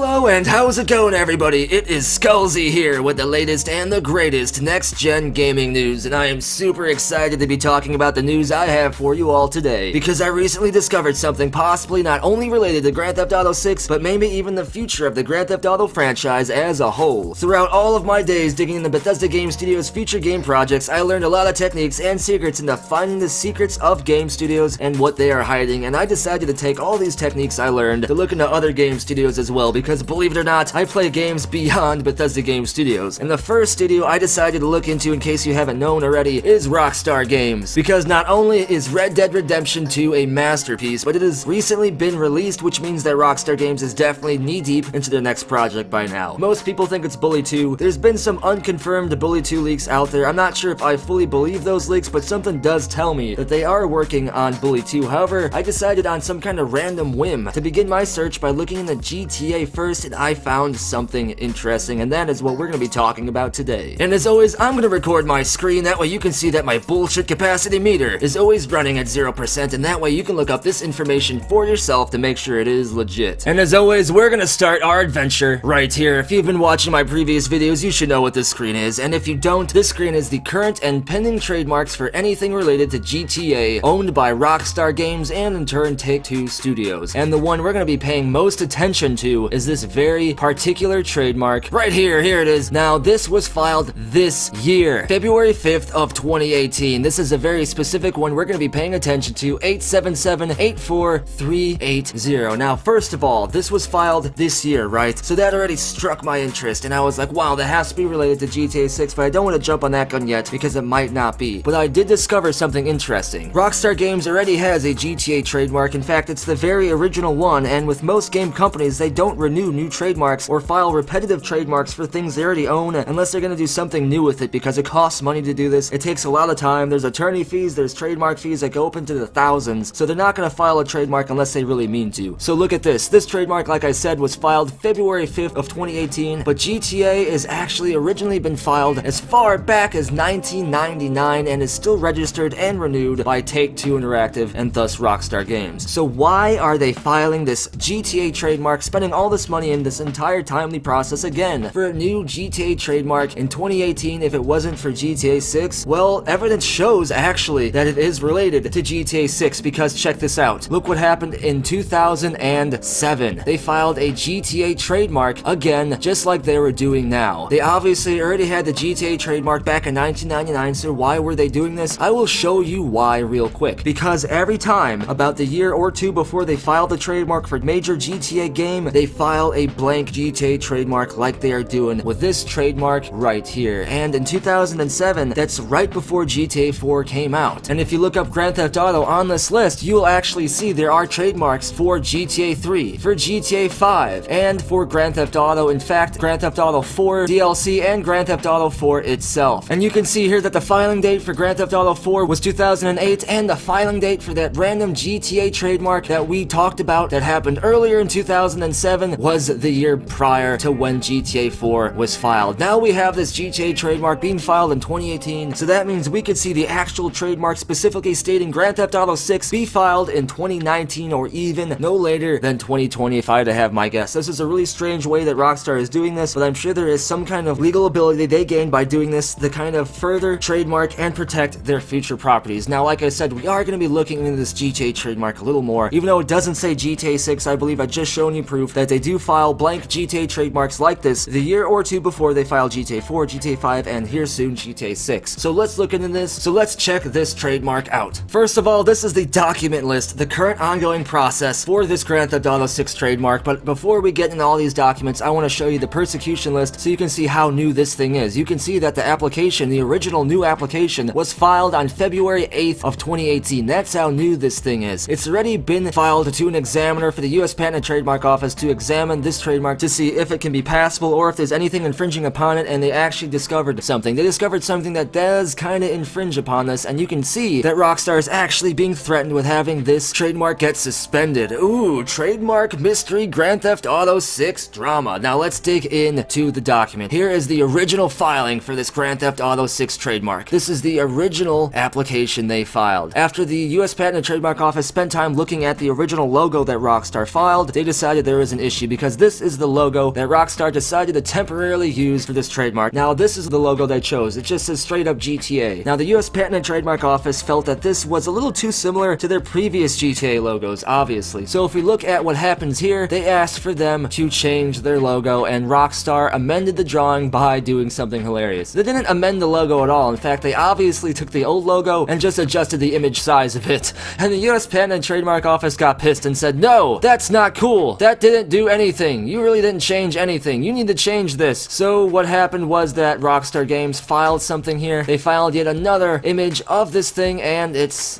Hello and how's it going, everybody? It is Skullzi here with the latest and the greatest next-gen gaming news, and I am super excited to be talking about the news I have for you all today, because I recently discovered something possibly not only related to Grand Theft Auto 6, but maybe even the future of the Grand Theft Auto franchise as a whole. Throughout all of my days digging in the Bethesda Game Studios' future game projects, I learned a lot of techniques and secrets into finding the secrets of game studios and what they are hiding, and I decided to take all these techniques I learned to look into other game studios as well, because believe it or not, I play games beyond Bethesda Game Studios. And the first studio I decided to look into, in case you haven't known already, is Rockstar Games. Because not only is Red Dead Redemption 2 a masterpiece, but it has recently been released, which means that Rockstar Games is definitely knee-deep into their next project by now. Most people think it's Bully 2. There's been some unconfirmed Bully 2 leaks out there. I'm not sure if I fully believe those leaks, but something does tell me that they are working on Bully 2. However, I decided on some kind of random whim to begin my search by looking in the GTA first, and I found something interesting, and that is what we're going to be talking about today. And as always, I'm going to record my screen, that way you can see that my bullshit capacity meter is always running at 0%, and that way you can look up this information for yourself to make sure it is legit. And as always, we're going to start our adventure right here. If you've been watching my previous videos, you should know what this screen is, and if you don't, this screen is the current and pending trademarks for anything related to GTA, owned by Rockstar Games and in turn Take-Two Studios. And the one we're going to be paying most attention to is this very particular trademark right here. Here it is. Now, this was filed this year, February 5th of 2018. This is a very specific one we're going to be paying attention to, 877-84380. Now, first of all, this was filed this year, right? So that already struck my interest, and I was like, wow, that has to be related to GTA 6, but I don't want to jump on that gun yet, because it might not be. But I did discover something interesting. Rockstar Games already has a GTA trademark. In fact, it's the very original one, and with most game companies, they don't renew new trademarks or file repetitive trademarks for things they already own unless they're going to do something new with it, because it costs money to do this. It takes a lot of time. There's attorney fees, there's trademark fees that go up into the thousands, so they're not going to file a trademark unless they really mean to. So look at this. This trademark, like I said, was filed February 5th of 2018, but GTA is actually originally been filed as far back as 1999 and is still registered and renewed by Take-Two Interactive and thus Rockstar Games. So why are they filing this GTA trademark, spending all this money in this entire timely process again for a new GTA trademark in 2018 if it wasn't for GTA 6? Well, evidence shows actually that it is related to GTA 6, because check this out. Look what happened in 2007. They filed a GTA trademark again, just like they were doing now. They obviously already had the GTA trademark back in 1999, so why were they doing this? I will show you why real quick. Because every time, about the year or two before they file the trademark for major GTA game, they file a blank GTA trademark like they are doing with this trademark right here. And in 2007, that's right before GTA 4 came out. And if you look up Grand Theft Auto on this list, you'll actually see there are trademarks for GTA 3, for GTA 5, and for Grand Theft Auto. In fact, Grand Theft Auto 4 DLC and Grand Theft Auto 4 itself. And you can see here that the filing date for Grand Theft Auto 4 was 2008, and the filing date for that random GTA trademark that we talked about that happened earlier in 2007 was the year prior to when GTA 4 was filed. Now we have this GTA trademark being filed in 2018, so that means we could see the actual trademark specifically stating Grand Theft Auto 6 be filed in 2019 or even no later than 2020 if I had to have my guess. This is a really strange way that Rockstar is doing this, but I'm sure there is some kind of legal ability they gain by doing this to kind of further trademark and protect their future properties. Now, like I said, we are going to be looking into this GTA trademark a little more. Even though it doesn't say GTA 6, I believe I've just shown you proof that they do file blank GTA trademarks like this the year or two before they file GTA 4, GTA 5, and here soon GTA 6. So let's look into this. So let's check this trademark out. First of all, this is the document list, the current ongoing process for this Grand Theft Auto 6 trademark. But before we get into all these documents, I want to show you the persecution list so you can see how new this thing is. You can see that the application, the original new application, was filed on February 8th of 2018. That's how new this thing is. It's already been filed to an examiner for the US Patent and Trademark Office to examine this trademark to see if it can be passable or if there's anything infringing upon it, and they actually discovered something. They discovered something that does kind of infringe upon this, and you can see that Rockstar is actually being threatened with having this trademark get suspended. Ooh, trademark mystery Grand Theft Auto 6 drama. Now let's dig into the document. Here is the original filing for this Grand Theft Auto 6 trademark. This is the original application they filed. After the US Patent and Trademark Office spent time looking at the original logo that Rockstar filed, they decided there was an issue because because this is the logo that Rockstar decided to temporarily use for this trademark. Now, this is the logo they chose. It just says straight up GTA. Now, the US Patent and Trademark Office felt that this was a little too similar to their previous GTA logos, obviously. So if we look at what happens here, they asked for them to change their logo, and Rockstar amended the drawing by doing something hilarious. They didn't amend the logo at all. In fact, they obviously took the old logo and just adjusted the image size of it. And the US Patent and Trademark Office got pissed and said, no, that's not cool. That didn't do anything. You really didn't change anything. You need to change this. So what happened was that Rockstar Games filed something here. They filed yet another image of this thing, and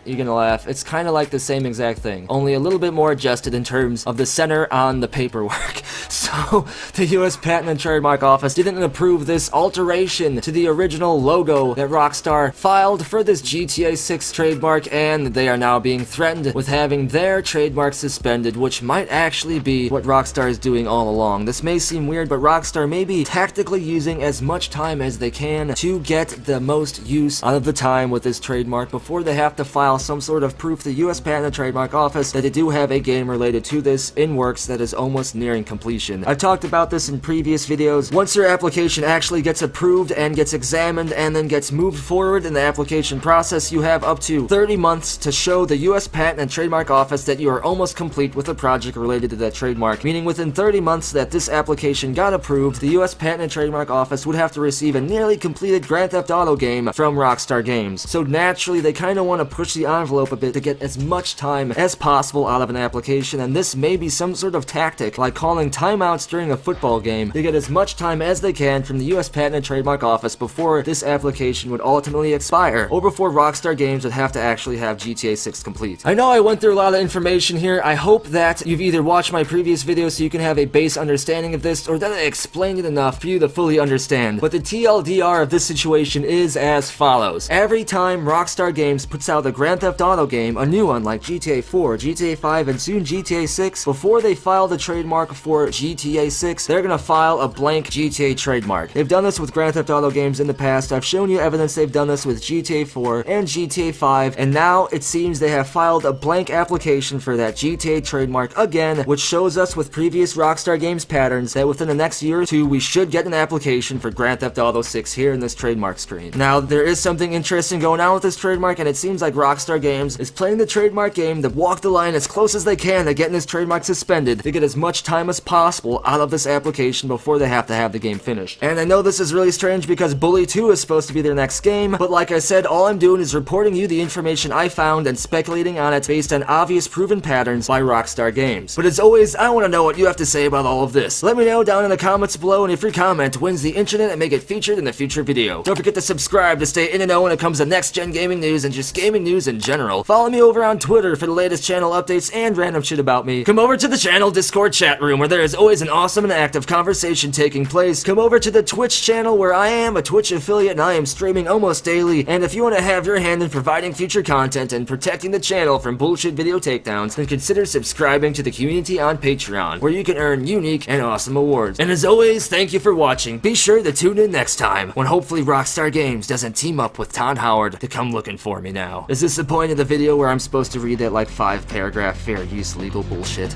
you're gonna laugh, it's kind of like the same exact thing, only a little bit more adjusted in terms of the center on the paperwork. So the US Patent and Trademark Office didn't approve this alteration to the original logo that Rockstar filed for this GTA 6 trademark, and they are now being threatened with having their trademark suspended, which might actually be what Rockstar is doing all along. This may seem weird, but Rockstar may be tactically using as much time as they can to get the most use out of the time with this trademark before they have to file some sort of proof to the US Patent and Trademark Office that they do have a game related to this in works that is almost nearing completion. I've talked about this in previous videos. Once your application actually gets approved and gets examined and then gets moved forward in the application process, you have up to 30 months to show the US Patent and Trademark Office that you are almost complete with a project related to that trademark, meaning within 30 months that this application got approved, the US Patent and Trademark Office would have to receive a nearly completed Grand Theft Auto game from Rockstar Games. So naturally, they kind of want to push the envelope a bit to get as much time as possible out of an application, and this may be some sort of tactic, like calling timeouts during a football game, to get as much time as they can from the US Patent and Trademark Office before this application would ultimately expire, or before Rockstar Games would have to actually have GTA 6 complete. I know I went through a lot of information here. I hope that you've either watched my previous video so you can have a base understanding of this, or that I explained it enough for you to fully understand. But the TLDR of this situation is as follows. Every time Rockstar Games puts out a Grand Theft Auto game, a new one like GTA 4, GTA 5, and soon GTA 6, before they file the trademark for GTA 6, they're gonna file a blank GTA trademark. They've done this with Grand Theft Auto games in the past. I've shown you evidence they've done this with GTA 4 and GTA 5, and now it seems they have filed a blank application for that GTA trademark again, which shows us with previous Rockstar Games patterns that within the next year or two, we should get an application for Grand Theft Auto 6 here in this trademark screen. Now, there is something interesting going on with this trademark, and it seems like Rockstar Games is playing the trademark game to walk the line as close as they can to getting this trademark suspended to get as much time as possible out of this application before they have to have the game finished. And I know this is really strange because Bully 2 is supposed to be their next game, but like I said, all I'm doing is reporting you the information I found and speculating on it based on obvious proven patterns by Rockstar Games. But as always, I want to know what you have to say about all of this. Let me know down in the comments below, and if your comment wins the internet and may get featured in a future video. Don't forget to subscribe to stay in and know when it comes to next-gen gaming news and just gaming news in general. Follow me over on Twitter for the latest channel updates and random shit about me. Come over to the channel Discord chat room where there is always an awesome and active conversation taking place. Come over to the Twitch channel where I am a Twitch affiliate and I am streaming almost daily. And if you want to have your hand in providing future content and protecting the channel from bullshit video takedowns, then consider subscribing to the community on Patreon, where you can earn unique and awesome awards. And as always, thank you for watching. Be sure to tune in next time, when hopefully Rockstar Games doesn't team up with Todd Howard to come looking for me now. Is this the point of the video where I'm supposed to read that like 5-paragraph fair use legal bullshit?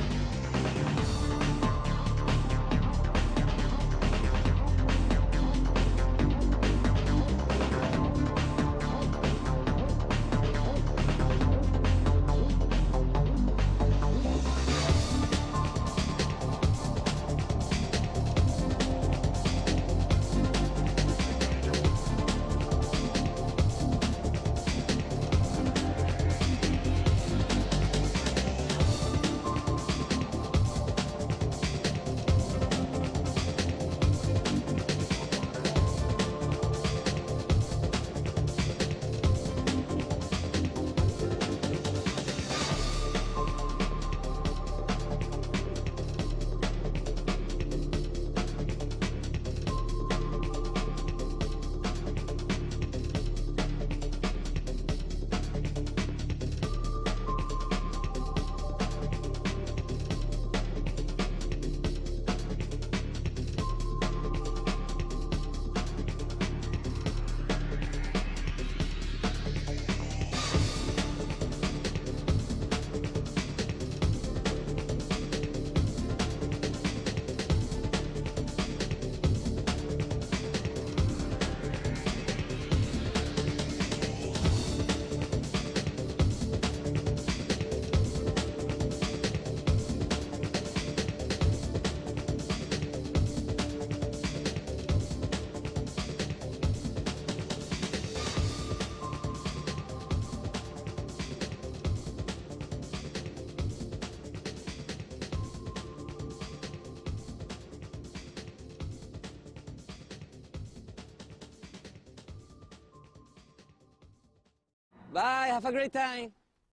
Bye, have a great time.